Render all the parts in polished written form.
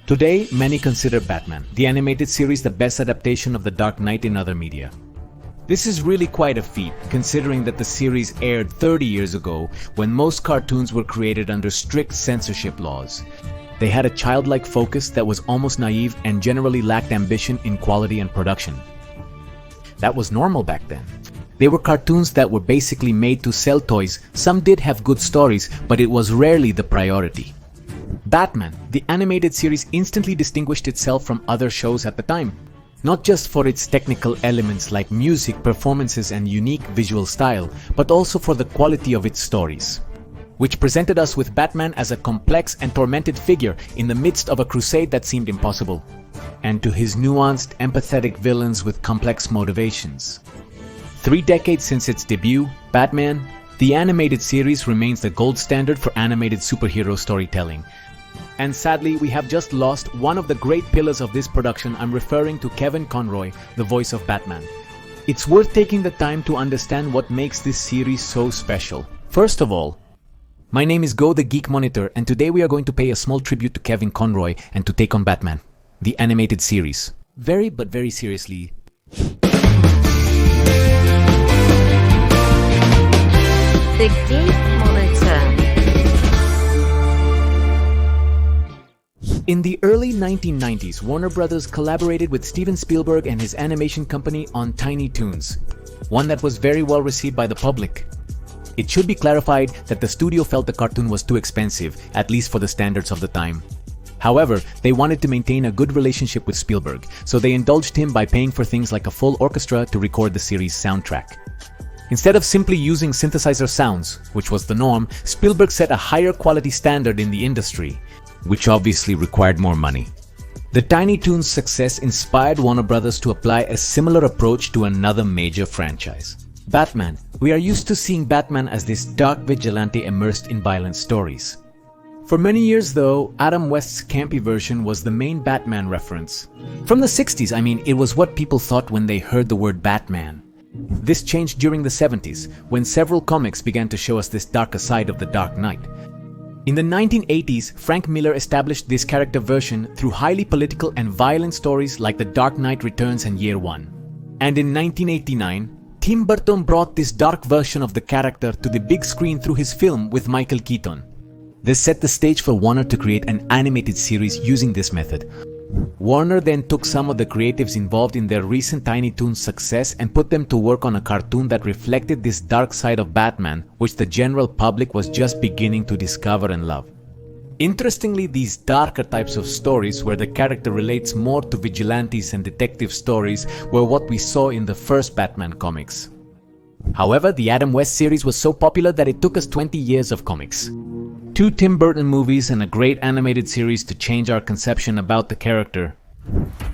Today, many consider Batman, the animated series, the best adaptation of The Dark Knight in other media. This is really quite a feat, considering that the series aired 30 years ago when most cartoons were created under strict censorship laws. They had a childlike focus that was almost naive and generally lacked ambition in quality and production. That was normal back then. They were cartoons that were basically made to sell toys. Some did have good stories, but it was rarely the priority. Batman, the animated series, instantly distinguished itself from other shows at the time. Not just for its technical elements like music, performances, and unique visual style, but also for the quality of its stories, which presented us with Batman as a complex and tormented figure in the midst of a crusade that seemed impossible, and to his nuanced, empathetic villains with complex motivations. 3 decades since its debut, Batman, the animated series, remains the gold standard for animated superhero storytelling. And sadly, we have just lost one of the great pillars of this production. I'm referring to Kevin Conroy, the voice of Batman. It's worth taking the time to understand what makes this series so special. First of all, my name is Go the Geek Monitor, and today we are going to pay a small tribute to Kevin Conroy and to take on Batman, the animated series. Very seriously. The Geek Monitor. In the early 1990s, Warner Brothers collaborated with Steven Spielberg and his animation company on Tiny Toons, one that was very well received by the public. It should be clarified that the studio felt the cartoon was too expensive, at least for the standards of the time. However, they wanted to maintain a good relationship with Spielberg, so they indulged him by paying for things like a full orchestra to record the series' soundtrack. Instead of simply using synthesizer sounds, which was the norm, Spielberg set a higher quality standard in the industry, which obviously required more money. The Tiny Toons' success inspired Warner Brothers to apply a similar approach to another major franchise, Batman. We are used to seeing Batman as this dark vigilante immersed in violent stories. For many years though, Adam West's campy version was the main Batman reference. From the 60s, it was what people thought when they heard the word Batman. This changed during the 70s, when several comics began to show us this darker side of the Dark Knight. In the 1980s, Frank Miller established this character version through highly political and violent stories like The Dark Knight Returns and Year One. And in 1989, Tim Burton brought this dark version of the character to the big screen through his film with Michael Keaton. This set the stage for Warner to create an animated series using this method. Warner then took some of the creatives involved in their recent Tiny Toons success and put them to work on a cartoon that reflected this dark side of Batman, which the general public was just beginning to discover and love. Interestingly, these darker types of stories, where the character relates more to vigilantes and detective stories, were what we saw in the first Batman comics. However, the Adam West series was so popular that it took us 20 years of comics, 2 Tim Burton movies, and a great animated series to change our conception about the character.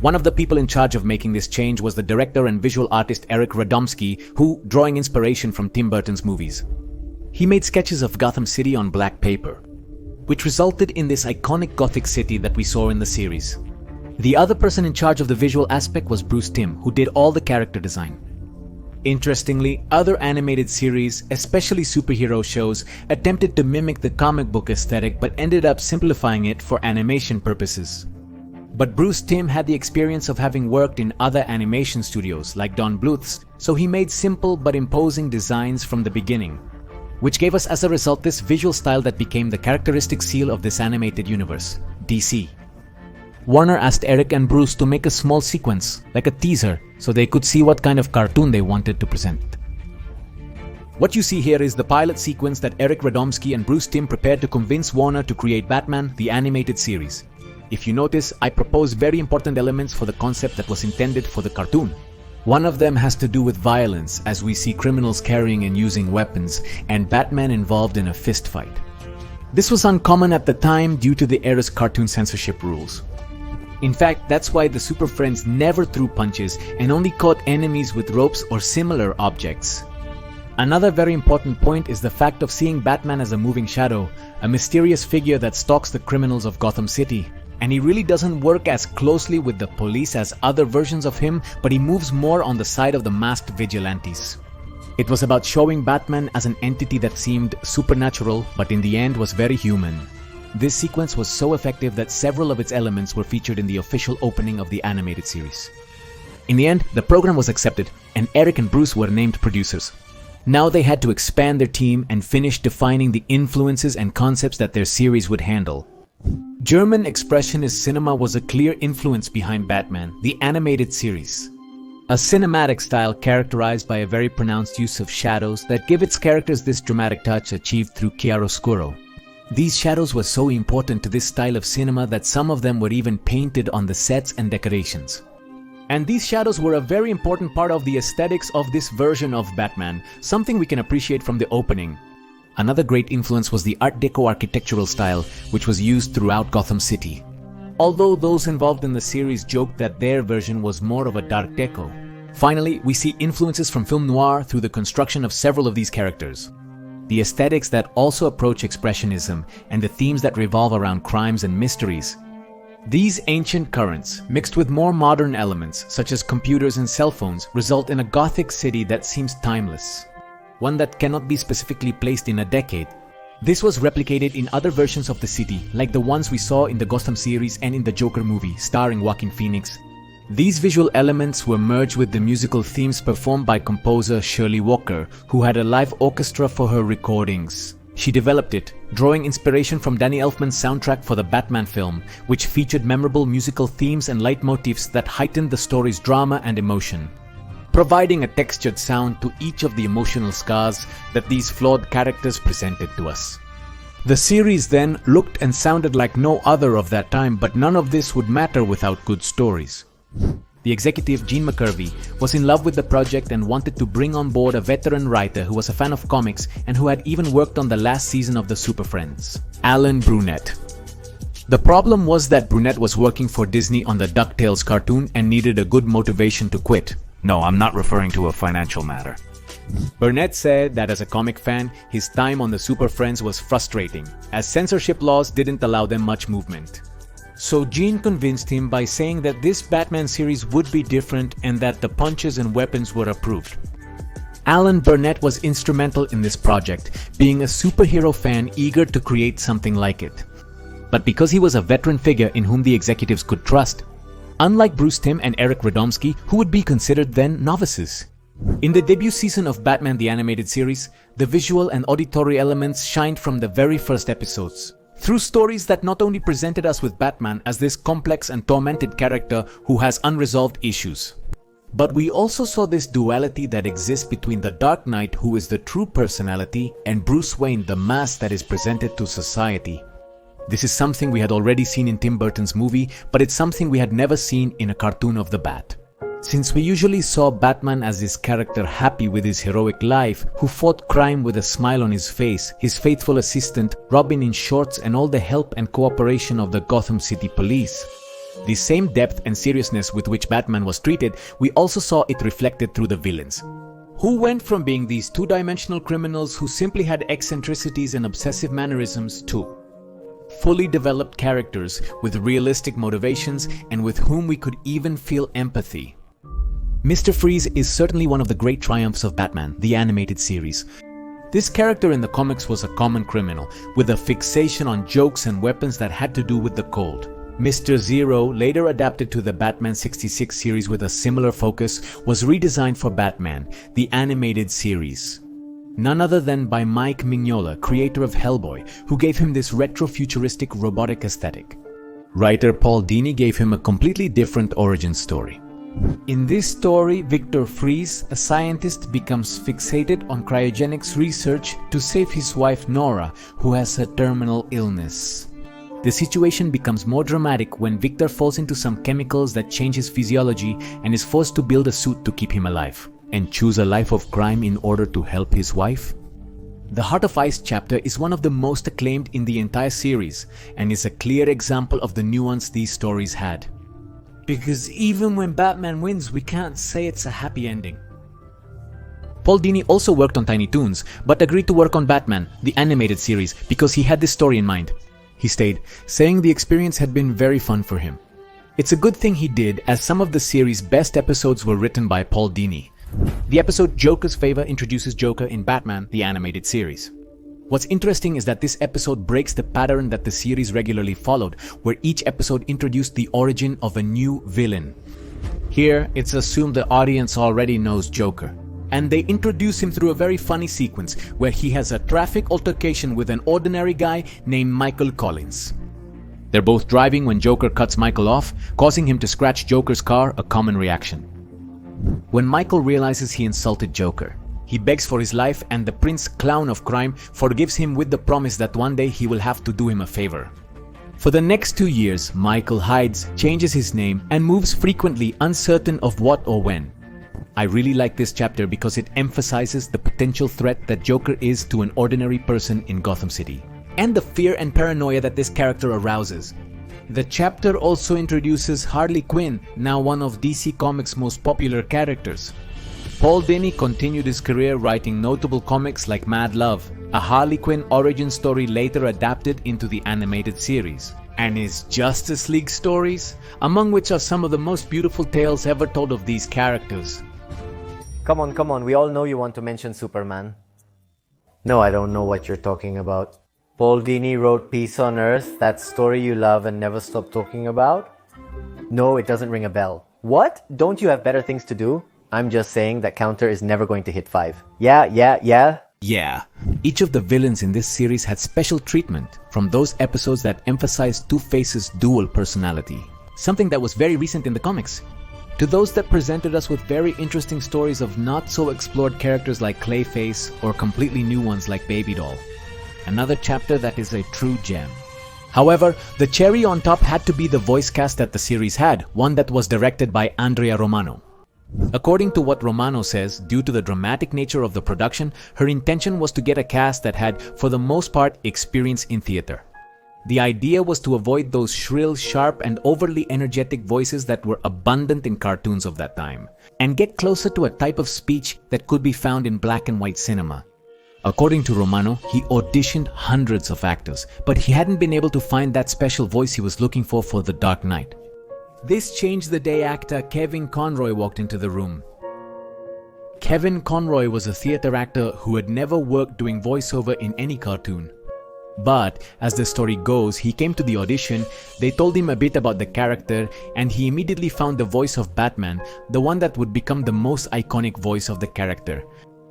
One of the people in charge of making this change was the director and visual artist Eric Radomski, who, drawing inspiration from Tim Burton's movies, he made sketches of Gotham City on black paper, which resulted in this iconic Gothic city that we saw in the series. The other person in charge of the visual aspect was Bruce Timm, who did all the character design. Interestingly, other animated series, especially superhero shows, attempted to mimic the comic book aesthetic but ended up simplifying it for animation purposes. But Bruce Timm had the experience of having worked in other animation studios like Don Bluth's, so he made simple but imposing designs from the beginning, which gave us as a result this visual style that became the characteristic seal of this animated universe, DC. Warner asked Eric and Bruce to make a small sequence, like a teaser, so they could see what kind of cartoon they wanted to present. What you see here is the pilot sequence that Eric Radomski and Bruce Timm prepared to convince Warner to create Batman, the animated series. If you notice, I propose very important elements for the concept that was intended for the cartoon. One of them has to do with violence, as we see criminals carrying and using weapons, and Batman involved in a fist fight. This was uncommon at the time due to the era's cartoon censorship rules. In fact, that's why the Super Friends never threw punches and only caught enemies with ropes or similar objects. Another very important point is the fact of seeing Batman as a moving shadow, a mysterious figure that stalks the criminals of Gotham City. And he really doesn't work as closely with the police as other versions of him, but he moves more on the side of the masked vigilantes. It was about showing Batman as an entity that seemed supernatural, but in the end was very human. This sequence was so effective that several of its elements were featured in the official opening of the animated series. In the end, the program was accepted, and Eric and Bruce were named producers. Now they had to expand their team and finish defining the influences and concepts that their series would handle. German expressionist cinema was a clear influence behind Batman, the animated series. A cinematic style characterized by a very pronounced use of shadows that give its characters this dramatic touch achieved through chiaroscuro. These shadows were so important to this style of cinema that some of them were even painted on the sets and decorations. And these shadows were a very important part of the aesthetics of this version of Batman, something we can appreciate from the opening. Another great influence was the Art Deco architectural style, which was used throughout Gotham City. Although those involved in the series joked that their version was more of a dark deco. Finally, we see influences from film noir through the construction of several of these characters. The aesthetics that also approach expressionism and the themes that revolve around crimes and mysteries. These ancient currents, mixed with more modern elements such as computers and cell phones, result in a Gothic city that seems timeless. One that cannot be specifically placed in a decade. This was replicated in other versions of the city, like the ones we saw in the Gotham series and in the Joker movie, starring Joaquin Phoenix. These visual elements were merged with the musical themes performed by composer Shirley Walker, who had a live orchestra for her recordings. She developed it, drawing inspiration from Danny Elfman's soundtrack for the Batman film, which featured memorable musical themes and leitmotifs that heightened the story's drama and emotion, providing a textured sound to each of the emotional scars that these flawed characters presented to us. The series then looked and sounded like no other of that time, but none of this would matter without good stories. The executive Gene McCurvey was in love with the project and wanted to bring on board a veteran writer who was a fan of comics and who had even worked on the last season of the Super Friends, Alan Brunette. The problem was that Brunette was working for Disney on the DuckTales cartoon and needed a good motivation to quit. No, I'm not referring to a financial matter. Burnett said that as a comic fan, his time on the Super Friends was frustrating, as censorship laws didn't allow them much movement. So Gene convinced him by saying that this Batman series would be different and that the punches and weapons were approved. Alan Burnett was instrumental in this project, being a superhero fan eager to create something like it. But because he was a veteran figure in whom the executives could trust, unlike Bruce Timm and Eric Radomski, who would be considered then novices. In the debut season of Batman the Animated Series, the visual and auditory elements shined from the very first episodes, through stories that not only presented us with Batman as this complex and tormented character who has unresolved issues, but we also saw this duality that exists between the Dark Knight, who is the true personality, and Bruce Wayne, the mask that is presented to society. This is something we had already seen in Tim Burton's movie, but it's something we had never seen in a cartoon of the Bat. Since we usually saw Batman as this character happy with his heroic life, who fought crime with a smile on his face, his faithful assistant, Robin in shorts, and all the help and cooperation of the Gotham City Police. The same depth and seriousness with which Batman was treated, we also saw it reflected through the villains, who went from being these two-dimensional criminals who simply had eccentricities and obsessive mannerisms to fully developed characters with realistic motivations and with whom we could even feel empathy. Mr. Freeze is certainly one of the great triumphs of Batman, the animated series. This character in the comics was a common criminal, with a fixation on jokes and weapons that had to do with the cold. Mr. Zero, later adapted to the Batman 66 series with a similar focus, was redesigned for Batman, the animated series. None other than by Mike Mignola, creator of Hellboy, who gave him this retro-futuristic robotic aesthetic. Writer Paul Dini gave him a completely different origin story. In this story, Victor Freeze, a scientist, becomes fixated on cryogenics research to save his wife Nora, who has a terminal illness. The situation becomes more dramatic when Victor falls into some chemicals that change his physiology and is forced to build a suit to keep him alive, and choose a life of crime in order to help his wife. The Heart of Ice chapter is one of the most acclaimed in the entire series and is a clear example of the nuance these stories had. Because even when Batman wins, we can't say it's a happy ending. Paul Dini also worked on Tiny Toons, but agreed to work on Batman, the animated series, because he had this story in mind. He stayed, saying the experience had been very fun for him. It's a good thing he did, as some of the series' best episodes were written by Paul Dini. The episode Joker's Favor introduces Joker in Batman, the animated series. What's interesting is that this episode breaks the pattern that the series regularly followed, where each episode introduced the origin of a new villain. Here, it's assumed the audience already knows Joker, and they introduce him through a very funny sequence where he has a traffic altercation with an ordinary guy named Michael Collins. They're both driving when Joker cuts Michael off, causing him to scratch Joker's car, a common reaction. When Michael realizes he insulted Joker, he begs for his life, and the Prince Clown of Crime forgives him with the promise that one day he will have to do him a favor. For the next 2 years, Michael hides, changes his name, and moves frequently, uncertain of what or when. I really like this chapter because it emphasizes the potential threat that Joker is to an ordinary person in Gotham City, and the fear and paranoia that this character arouses. The chapter also introduces Harley Quinn, now one of DC Comics' most popular characters. Paul Dini continued his career writing notable comics like Mad Love, a Harley Quinn origin story later adapted into the animated series, and his Justice League stories, among which are some of the most beautiful tales ever told of these characters. Come on, we all know you want to mention Superman. No, I don't know what you're talking about. Paul Dini wrote Peace on Earth, that story you love and never stop talking about? No, it doesn't ring a bell. What? Don't you have better things to do? I'm just saying that counter is never going to hit 5. Yeah. Yeah, each of the villains in this series had special treatment from those episodes that emphasized Two-Face's dual personality, something that was very recent in the comics, to those that presented us with very interesting stories of not-so-explored characters like Clayface or completely new ones like Baby Doll. Another chapter that is a true gem. However, the cherry on top had to be the voice cast that the series had, one that was directed by Andrea Romano. According to what Romano says, due to the dramatic nature of the production, her intention was to get a cast that had, for the most part, experience in theater. The idea was to avoid those shrill, sharp, and overly energetic voices that were abundant in cartoons of that time, and get closer to a type of speech that could be found in black and white cinema. According to Romano, he auditioned hundreds of actors, but he hadn't been able to find that special voice he was looking for The Dark Knight. This changed the day actor Kevin Conroy walked into the room. Kevin Conroy was a theater actor who had never worked doing voiceover in any cartoon. But, as the story goes, he came to the audition, they told him a bit about the character, and he immediately found the voice of Batman, the one that would become the most iconic voice of the character,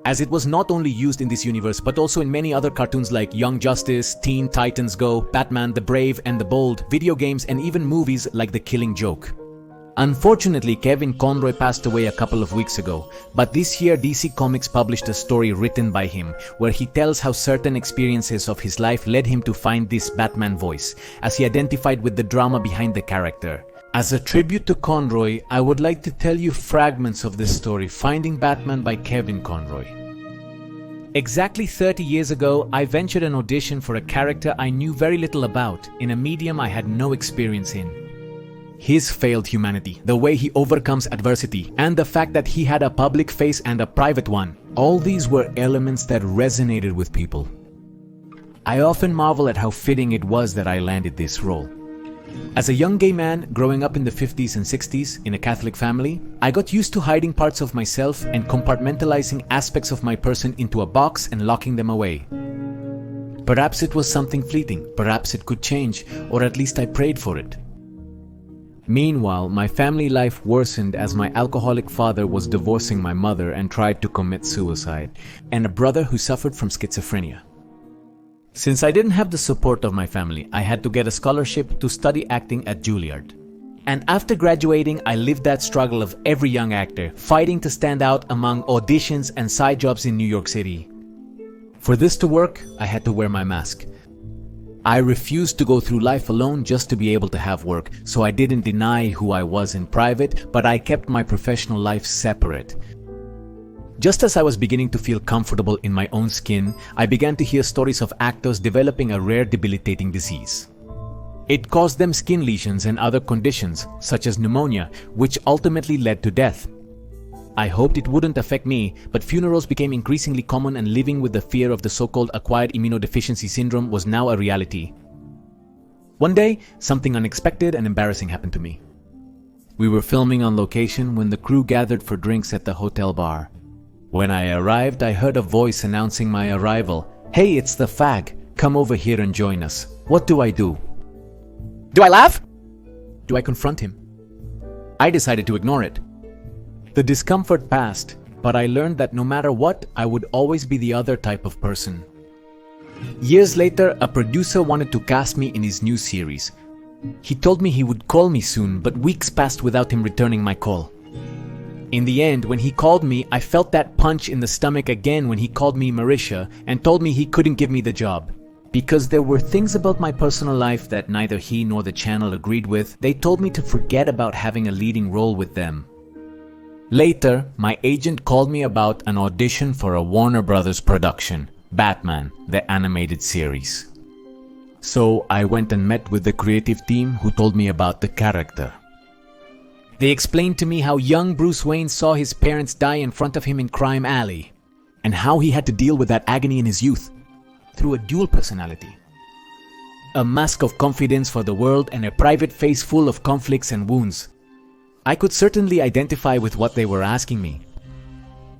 as it was not only used in this universe but also in many other cartoons like Young Justice, Teen Titans Go, Batman the Brave and the Bold, video games, and even movies like The Killing Joke. Unfortunately, Kevin Conroy passed away a couple of weeks ago, but this year DC Comics published a story written by him where he tells how certain experiences of his life led him to find this Batman voice, as he identified with the drama behind the character. As a tribute to Conroy, I would like to tell you fragments of this story, Finding Batman by Kevin Conroy. Exactly 30 years ago, I ventured an audition for a character I knew very little about, in a medium I had no experience in. His failed humanity, the way he overcomes adversity, and the fact that he had a public face and a private one. All these were elements that resonated with people. I often marvel at how fitting it was that I landed this role. As a young gay man growing up in the 50s and 60s in a Catholic family, I got used to hiding parts of myself and compartmentalizing aspects of my person into a box and locking them away. Perhaps it was something fleeting, perhaps it could change, or at least I prayed for it. Meanwhile, my family life worsened as my alcoholic father was divorcing my mother and tried to commit suicide, and a brother who suffered from schizophrenia. Since I didn't have the support of my family, I had to get a scholarship to study acting at Juilliard. And after graduating, I lived that struggle of every young actor, fighting to stand out among auditions and side jobs in New York City. For this to work, I had to wear my mask. I refused to go through life alone just to be able to have work, so I didn't deny who I was in private, but I kept my professional life separate. Just as I was beginning to feel comfortable in my own skin, I began to hear stories of actors developing a rare debilitating disease. It caused them skin lesions and other conditions, such as pneumonia, which ultimately led to death. I hoped it wouldn't affect me, but funerals became increasingly common and living with the fear of the so-called acquired immunodeficiency syndrome was now a reality. One day, something unexpected and embarrassing happened to me. We were filming on location when the crew gathered for drinks at the hotel bar. When I arrived, I heard a voice announcing my arrival, "Hey, it's the fag. Come over here and join us." What do I do? Do I laugh? Do I confront him? I decided to ignore it. The discomfort passed, but I learned that no matter what, I would always be the other type of person. Years later, a producer wanted to cast me in his new series. He told me he would call me soon, but weeks passed without him returning my call. In the end, when he called me, I felt that punch in the stomach again when he called me Marisha and told me he couldn't give me the job. Because there were things about my personal life that neither he nor the channel agreed with, they told me to forget about having a leading role with them. Later, my agent called me about an audition for a Warner Brothers production, Batman, the animated series. So I went and met with the creative team who told me about the character. They explained to me how young Bruce Wayne saw his parents die in front of him in Crime Alley, and how he had to deal with that agony in his youth through a dual personality. A mask of confidence for the world and a private face full of conflicts and wounds. I could certainly identify with what they were asking me.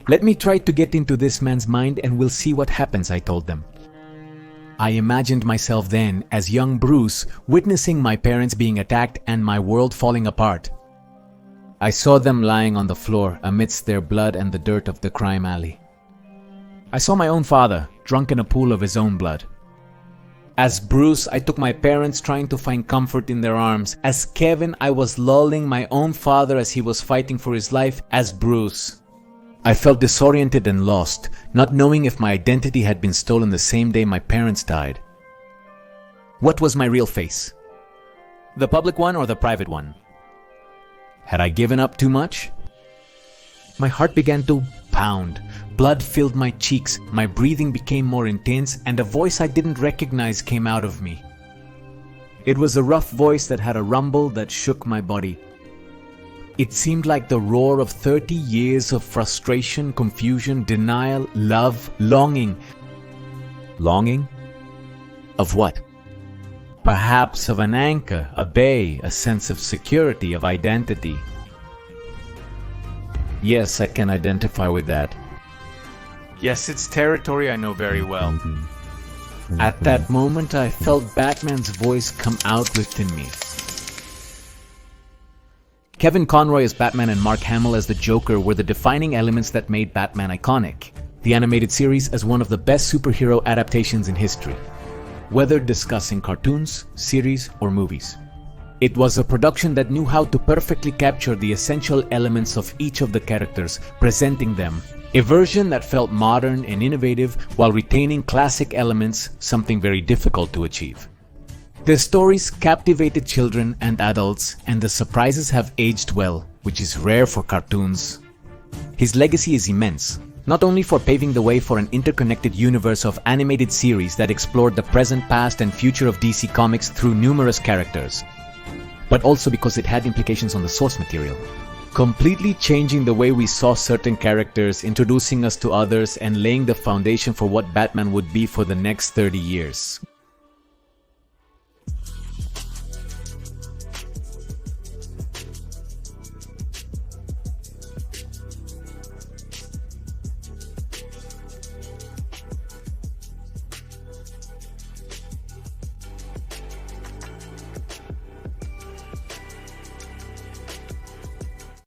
"Let me try to get into this man's mind and we'll see what happens," I told them. I imagined myself then as young Bruce, witnessing my parents being attacked and my world falling apart. I saw them lying on the floor amidst their blood and the dirt of the crime alley. I saw my own father, drunk in a pool of his own blood. As Bruce, I took my parents trying to find comfort in their arms. As Kevin, I was lulling my own father as he was fighting for his life as Bruce. I felt disoriented and lost, not knowing if my identity had been stolen the same day my parents died. What was my real face? The public one or the private one? Had I given up too much? My heart began to pound. Blood filled my cheeks, my breathing became more intense, and a voice I didn't recognize came out of me. It was a rough voice that had a rumble that shook my body. It seemed like the roar of 30 years of frustration, confusion, denial, love, longing. Longing? Of what? Perhaps of an anchor, a bay, a sense of security, of identity. Yes, I can identify with that. Yes, it's territory I know very well. At that moment, I felt Batman's voice come out within me. Kevin Conroy as Batman and Mark Hamill as the Joker were the defining elements that made Batman iconic. The animated series as one of the best superhero adaptations in history, whether discussing cartoons, series, or movies. It was a production that knew how to perfectly capture the essential elements of each of the characters, presenting them. A version that felt modern and innovative while retaining classic elements, something very difficult to achieve. The stories captivated children and adults, and the surprises have aged well, which is rare for cartoons. His legacy is immense, not only for paving the way for an interconnected universe of animated series that explored the present, past, and future of DC Comics through numerous characters, but also because it had implications on the source material, completely changing the way we saw certain characters, introducing us to others, and laying the foundation for what Batman would be for the next 30 years.